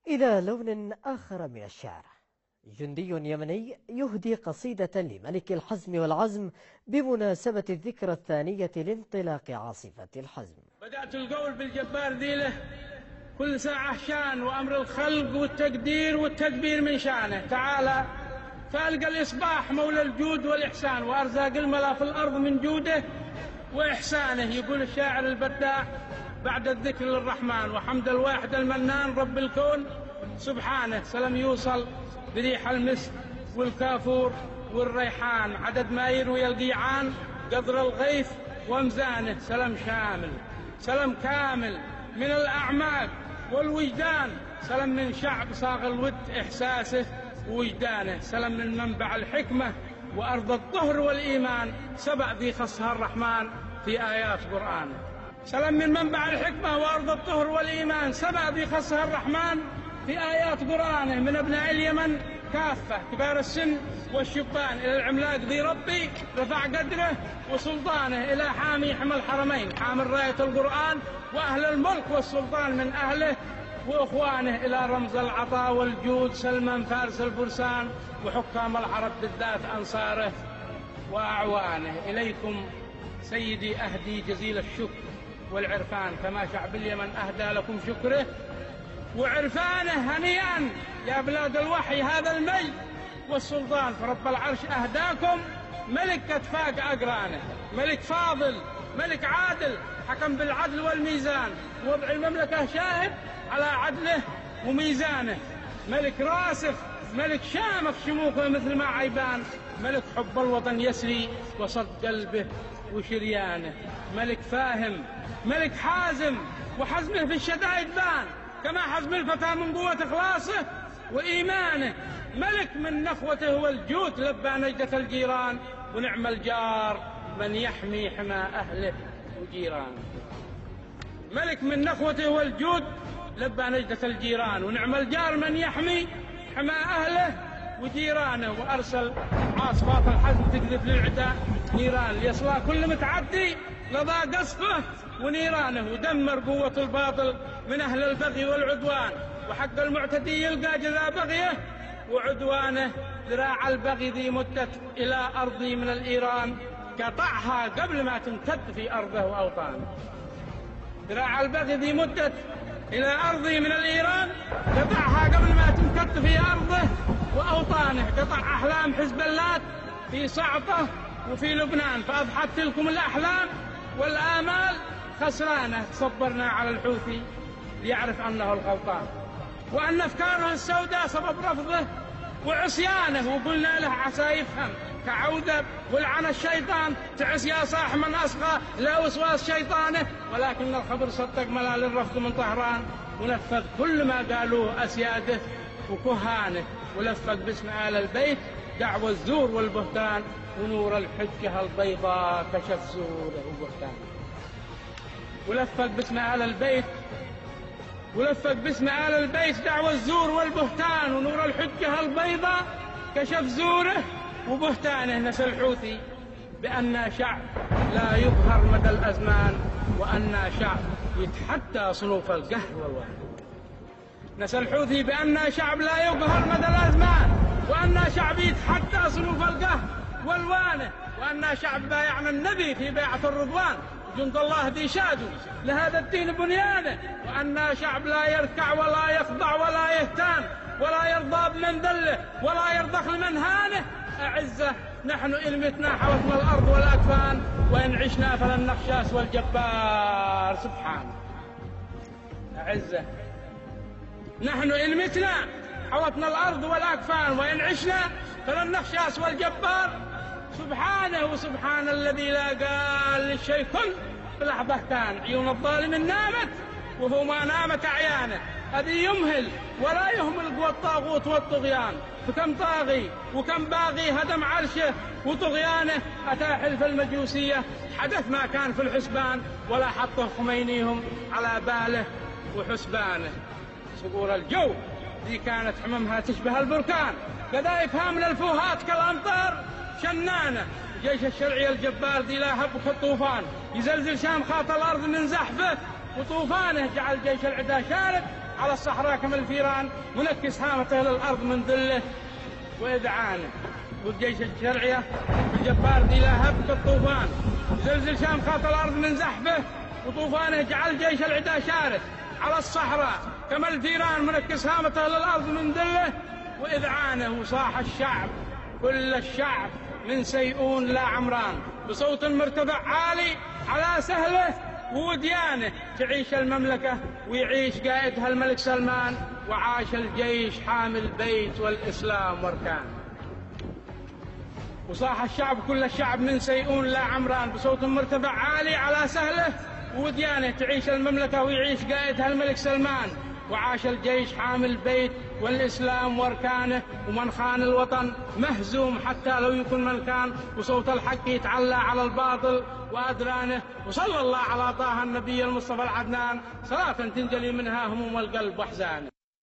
إلى لون آخر من الشعر. جندي يمني يهدي قصيدة لملك الحزم والعزم بمناسبة الذكرى الثانية لانطلاق عاصفة الحزم. بدأت القول بالجبار ذيله، كل ساعة شان، وأمر الخلق والتقدير والتدبير من شانه تعالى. فألقى الإصباح مولى الجود والإحسان، وأرزاق الملا في الأرض من جوده وإحسانه. يقول الشاعر البداع بعد الذكر للرحمن وحمد الواحد المنان رب الكون سبحانه. سلام يوصل بريح المسك والكافور والريحان، عدد ما يروي القيعان قدر الغيث ومزانه. سلام شامل، سلام كامل من الأعماق والوجدان. سلام من شعب صاغ الود إحساسه ووجدانه. سلام من منبع الحكمة وأرض الطهر والإيمان، سبأ ذي خصها الرحمن في آيات قرآنه. سلام من منبع الحكمة وأرض الطهر والإيمان، سبأ ذي خصها الرحمن في آيات قرآنه. من أبناء اليمن كافة كبار السن والشبان، إلى العملاق ذي ربي رفع قدره وسلطانه، إلى حامي حمى الحرمين حامل راية القرآن، وأهل الملك والسلطان من أهله وإخوانه، إلى رمز العطاء والجود سلمان فارس الفرسان، وحكام العرب بالذات أنصاره وأعوانه. إليكم سيدي أهدي جزيل الشكر والعرفان، كما شعب اليمن أهدى لكم شكره وعرفانه. هنيئا يا بلاد الوحي هذا المجد والسلطان، فرب العرش أهداكم ملك كتفاق أقرانه، ملك فاضل، ملك عادل، حكم بالعدل والميزان، وضع المملكة شاهد على عدله وميزانه. ملك راسخ، ملك شامخ شموخه مثل ما عيبان، ملك حب الوطن يسري وصد قلبه وشريانه. ملك فاهم، ملك حازم، وحزمه في الشدائد بان، كما حزم الفتى من قوة إخلاصه وإيمانه. ملك من نخوته والجود لبى نجدة الجيران، ونعم الجار من يحمي حمى أهله وجيرانه. ملك من نخوته والجود لبى نجدة الجيران، ونعم الجار من يحمي حمى أهله وجيرانه. وأرسل عاصفات الحزم تقذف للعداء نيران، ليصلى كل متعدي لضى قصفه ونيرانه. ودمر قوة الباطل من أهل البغي والعدوان، وحق المعتدي يلقى جزاء بغيه وعدوانه. ذراع البغي ذي مدت إلى أرضي من الإيران، قطعها قبل ما تمتد في أرضه وأوطانه. ذراع البغي ذي مدت إلى أرضي من الإيران، قطعها قبل ما تمتد في أرضه وأوطانه. قطع أحلام حزب اللات في صعطة وفي لبنان، فأضحت تلكم الأحلام والآمال خسرانه. صبرنا على الحوثي ليعرف أنه الغلطان، وأن أفكاره السوداء سبب رفضه وعصيانه. وقلنا له عسى يفهم كعوذب ولعن الشيطان، تعس يا صاح من أصغى لا وسواس شيطانه. ولكن الخبر صدق ملال الرفض من طهران، ونفذ كل ما قالوه أسياده وكهانه. ولفق باسم آل البيت دعوى الزور والبهتان، ونور الحجة البيضاء كشف زوره وبهتانه. ولفق باسم آل البيت، ولفق باسم آل البيت دعوى الزور والبهتان، ونور الحجة البيضاء كشف زوره وبهتانه. نسى الحوثي بأننا شعب لا يظهر مدى الأزمان، وأننا شعب يتحدى صنوف القهر والوهن. نسى الحوثي بأننا شعب لا يظهر مدى الأزمان، وأننا شعب يتحدى صنوف القهر والوانه. وأننا شعب بايعنا النبي في بيعة الرضوان، جند الله ذي شادوا لهذا الدين بنيانه. وأننا شعب لا يركع ولا يخضع ولا يهتان، ولا يرضى بمن ذله ولا يرضخ لمن هانه. أعزة نحن إلمتنا حوتنا الأرض والأكفان، وإن عشنا فلن نخشى سوى الجبار سبحانه. أعزة نحن إلمتنا حوتنا الأرض والأكفان، وإن عشنا فلن نخشى سوى الجبار سبحانه. وسبحان الذي لا قال للشيء كن بلحظة كان. عيون الظالم نامت وهو ما نامت أعيانه، هذه يمهل ولا يهمل قوى الطاغوت والطغيان. فكم طاغي وكم باغي هدم عرشه وطغيانه. أتى حلف المجوسية حدث ما كان في الحسبان، ولا حطه خمينيهم على باله وحسبانه. صقور الجو ذي كانت حممها تشبه البركان، قذائف هامل الفوهات كالأمطار شنانة. جيش الشرعي الجبار ذي لا هب كالطوفان، يزلزل شامخات الأرض من زحفه وطوفانه. جعل جيش العدا شارد على الصحراء كما الفيران منكس هامته للأرض من ذله وإذعانه. والجيش الشرعية الجبار ذي لهب كالطوفان زلزل شام خاط الأرض من زحفه وطوفانه جعل جيش العدا شارس على الصحراء كما الفيران منكس هامته للأرض من ذله وإذعانه. وصاح الشعب كل الشعب من سيئون لا عمران بصوت مرتفع عالي على سهله ووديانه تعيش المملكة ويعيش قائدها الملك سلمان وعاش الجيش حامي البيت والإسلام واركانه. وصاح الشعب كل الشعب من سيئون لا عمران بصوت مرتفع عالي على سهله ووديانه تعيش المملكة ويعيش قائدها الملك سلمان وعاش الجيش حامي البيت والإسلام واركانه. ومن خان الوطن مهزوم حتى لو يكون من كان وصوت الحق يتعلى على الباطل وأدرانه. وصلى الله على طه النبي المصطفى العدنان صلاة تنجلي منها هموم القلب وأحزانه.